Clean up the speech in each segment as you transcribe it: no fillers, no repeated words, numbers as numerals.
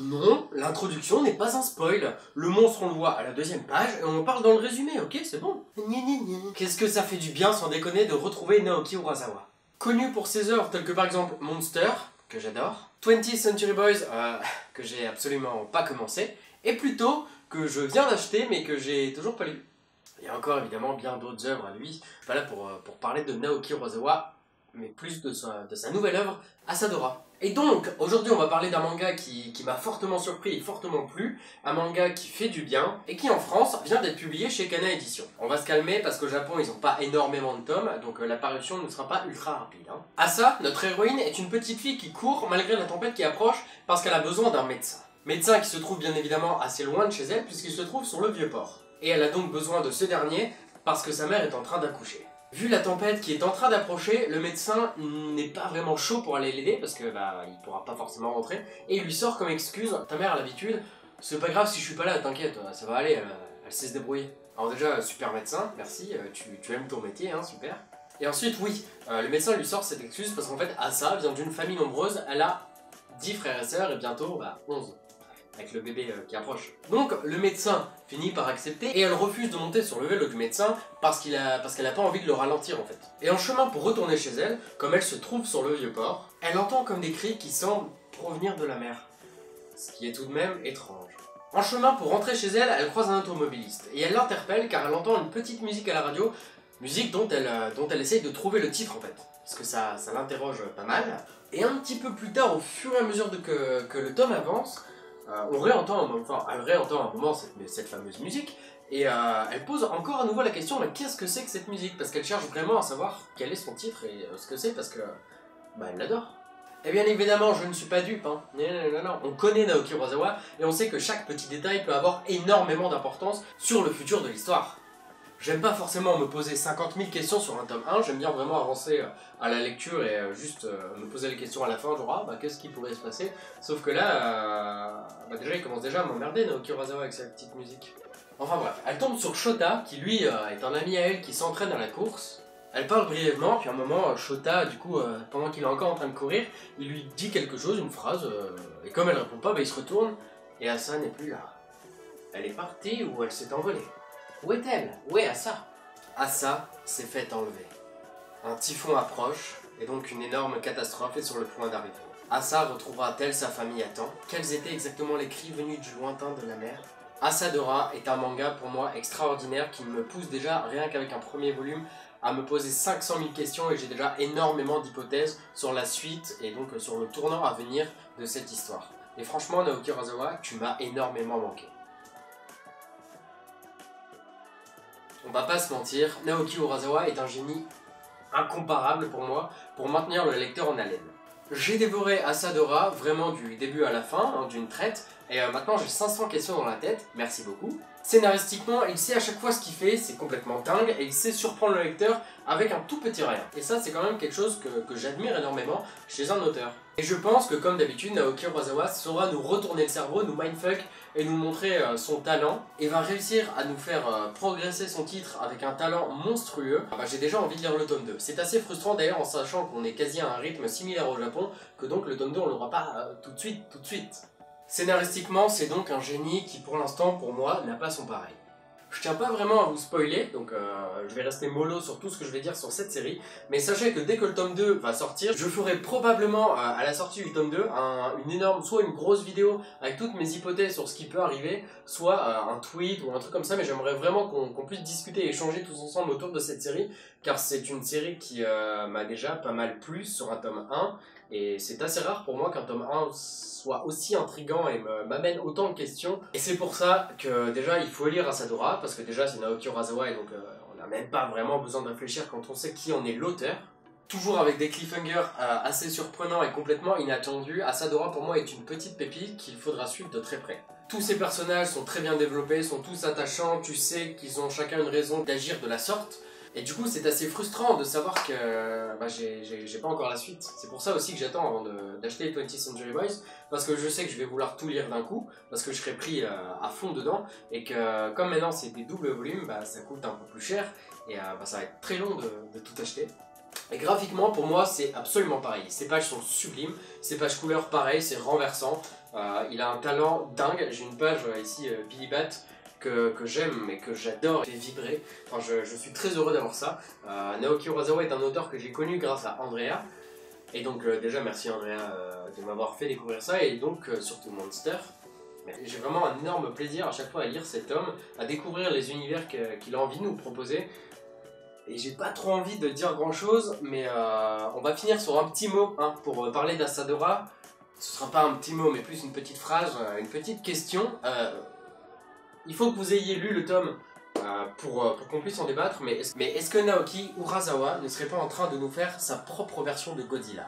Non, l'introduction n'est pas un spoil. Le monstre on le voit à la deuxième page et on en parle dans le résumé, ok, c'est bon. Qu'est-ce que ça fait du bien sans déconner de retrouver Naoki Urasawa. Connu pour ses œuvres telles que par exemple Monster, que j'adore, 20th Century Boys, que j'ai absolument pas commencé, et Pluto, que je viens d'acheter mais que j'ai toujours pas lu. Il y a encore évidemment bien d'autres œuvres à lui. Pas là pour parler de Naoki Urasawa, mais plus de sa nouvelle œuvre, Asadora. Et donc, aujourd'hui on va parler d'un manga qui m'a fortement surpris et fortement plu, un manga qui fait du bien, et qui en France vient d'être publié chez Kana Édition. On va se calmer parce qu'au Japon ils n'ont pas énormément de tomes, donc la parution ne sera pas ultra rapide. Asa, notre héroïne, est une petite fille qui court malgré la tempête qui approche parce qu'elle a besoin d'un médecin. Médecin qui se trouve bien évidemment assez loin de chez elle puisqu'il se trouve sur le Vieux-Port. Et elle a donc besoin de ce dernier parce que sa mère est en train d'accoucher. Vu la tempête qui est en train d'approcher, le médecin n'est pas vraiment chaud pour aller l'aider parce que il pourra pas forcément rentrer et il lui sort comme excuse: ta mère a l'habitude, c'est pas grave si je suis pas là, t'inquiète, ça va aller, elle sait se débrouiller. Alors déjà, super médecin, merci, tu aimes ton métier, hein, super. Et ensuite, oui, le médecin lui sort cette excuse parce qu'en fait, Asa vient d'une famille nombreuse, elle a 10 frères et sœurs et bientôt 11. Avec le bébé qui approche. Donc le médecin finit par accepter et elle refuse de monter sur le vélo du médecin parce qu'elle a pas envie de le ralentir en fait. Et en chemin pour retourner chez elle, comme elle se trouve sur le Vieux-Port, elle entend comme des cris qui semblent provenir de la mer. Ce qui est tout de même étrange. En chemin pour rentrer chez elle, elle croise un automobiliste et elle l'interpelle car elle entend une petite musique à la radio, musique dont elle essaye de trouver le titre en fait. Parce que ça l'interroge pas mal. Et un petit peu plus tard, au fur et à mesure que le tome avance, elle réentend un moment cette fameuse musique et elle pose encore à nouveau la question: mais qu'est-ce que c'est que cette musique? Parce qu'elle cherche vraiment à savoir quel est son titre et ce que c'est parce que elle l'adore. Et bien évidemment, je ne suis pas dupe, hein. Non. On connaît Naoki Urasawa et on sait que chaque petit détail peut avoir énormément d'importance sur le futur de l'histoire. J'aime pas forcément me poser 50 000 questions sur un tome 1, j'aime bien vraiment avancer à la lecture et juste me poser les questions à la fin, genre qu'est-ce qui pourrait se passer? Sauf que là, déjà il commence déjà à m'emmerder Naoki Urasawa avec sa petite musique. Enfin bref, elle tombe sur Shota, qui lui est un ami à elle qui s'entraîne à la course. Elle parle brièvement, puis à un moment, Shota, du coup, pendant qu'il est encore en train de courir, il lui dit quelque chose, une phrase, et comme elle répond pas, il se retourne, et Asa n'est plus là. Elle est partie ou elle s'est envolée? Où est-elle? Où est Asa? Asa s'est fait enlever. Un typhon approche, et donc une énorme catastrophe est sur le point d'arriver. Asa retrouvera-t-elle sa famille à temps? Quels étaient exactement les cris venus du lointain de la mer? Asadora est un manga pour moi extraordinaire qui me pousse déjà, rien qu'avec un premier volume, à me poser 500 000 questions et j'ai déjà énormément d'hypothèses sur la suite et donc sur le tournant à venir de cette histoire. Et franchement, Naoki Urasawa, tu m'as énormément manqué. On va pas se mentir, Naoki Urasawa est un génie incomparable pour moi pour maintenir le lecteur en haleine. J'ai dévoré Asadora vraiment du début à la fin, d'une traite, et maintenant j'ai 500 questions dans la tête, merci beaucoup. Scénaristiquement, il sait à chaque fois ce qu'il fait, c'est complètement dingue, et il sait surprendre le lecteur avec un tout petit rien. Et ça, c'est quand même quelque chose que j'admire énormément chez un auteur. Et je pense que comme d'habitude, Naoki Urasawa saura nous retourner le cerveau, nous mindfuck, et nous montrer son talent, et va réussir à nous faire progresser son titre avec un talent monstrueux. J'ai déjà envie de lire le tome 2. C'est assez frustrant d'ailleurs en sachant qu'on est quasi à un rythme similaire au Japon, que donc le tome 2 on l'aura pas tout de suite. Scénaristiquement, c'est donc un génie qui pour l'instant, pour moi, n'a pas son pareil. Je tiens pas vraiment à vous spoiler, donc je vais rester mollo sur tout ce que je vais dire sur cette série, mais sachez que dès que le tome 2 va sortir, je ferai probablement à la sortie du tome 2 une énorme, soit une grosse vidéo avec toutes mes hypothèses sur ce qui peut arriver, soit un tweet ou un truc comme ça, mais j'aimerais vraiment qu'on puisse discuter et échanger tous ensemble autour de cette série, car c'est une série qui m'a déjà pas mal plu sur un tome 1, et c'est assez rare pour moi qu'un tome 1 soit aussi intriguant et m'amène autant de questions. Et c'est pour ça que déjà il faut lire Asadora, parce que déjà c'est Naoki Urasawa et donc on n'a même pas vraiment besoin de réfléchir quand on sait qui en est l'auteur. Toujours avec des cliffhangers assez surprenants et complètement inattendus, Asadora pour moi est une petite pépite qu'il faudra suivre de très près. Tous ces personnages sont très bien développés, sont tous attachants, tu sais qu'ils ont chacun une raison d'agir de la sorte. Et du coup, c'est assez frustrant de savoir que j'ai pas encore la suite. C'est pour ça aussi que j'attends avant d'acheter 20th Century Boys, parce que je sais que je vais vouloir tout lire d'un coup, parce que je serai pris à fond dedans, et que comme maintenant c'est des doubles volumes, ça coûte un peu plus cher, et ça va être très long de tout acheter. Et graphiquement, pour moi, c'est absolument pareil. Ces pages sont sublimes, ces pages couleurs, pareil, c'est renversant. Il a un talent dingue. J'ai une page ici, Billy Bat, que j'aime et que j'adore, fait vibrer. Enfin, je suis très heureux d'avoir ça. Naoki Urasawa est un auteur que j'ai connu grâce à Andrea. Et donc déjà, merci Andrea de m'avoir fait découvrir ça, et donc surtout Monster. J'ai vraiment un énorme plaisir à chaque fois à lire cet homme, à découvrir les univers qu'il a envie de nous proposer. Et j'ai pas trop envie de dire grand chose, mais on va finir sur un petit mot hein, pour parler d'Asadora. Ce sera pas un petit mot, mais plus une petite phrase, une petite question. Il faut que vous ayez lu le tome pour qu'on puisse en débattre, mais est-ce que Naoki Urasawa ne serait pas en train de nous faire sa propre version de Godzilla?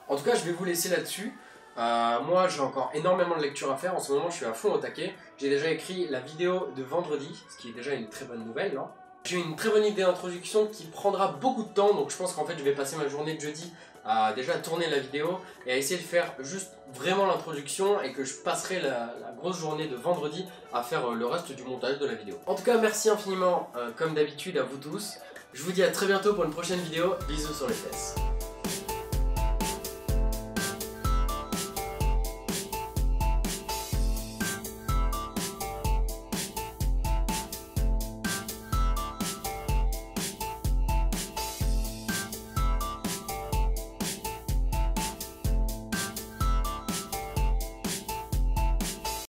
En tout cas, je vais vous laisser là-dessus. Moi, j'ai encore énormément de lectures à faire. En ce moment, je suis à fond au taquet. J'ai déjà écrit la vidéo de vendredi, ce qui est déjà une très bonne nouvelle. Hein. J'ai une très bonne idée d'introduction qui prendra beaucoup de temps, donc je pense qu'en fait, je vais passer ma journée de jeudi à déjà tourner la vidéo et à essayer de faire juste vraiment l'introduction, et que je passerai la grosse journée de vendredi à faire le reste du montage de la vidéo. En tout cas, merci infiniment, comme d'habitude, à vous tous. Je vous dis à très bientôt pour une prochaine vidéo. Bisous sur les fesses.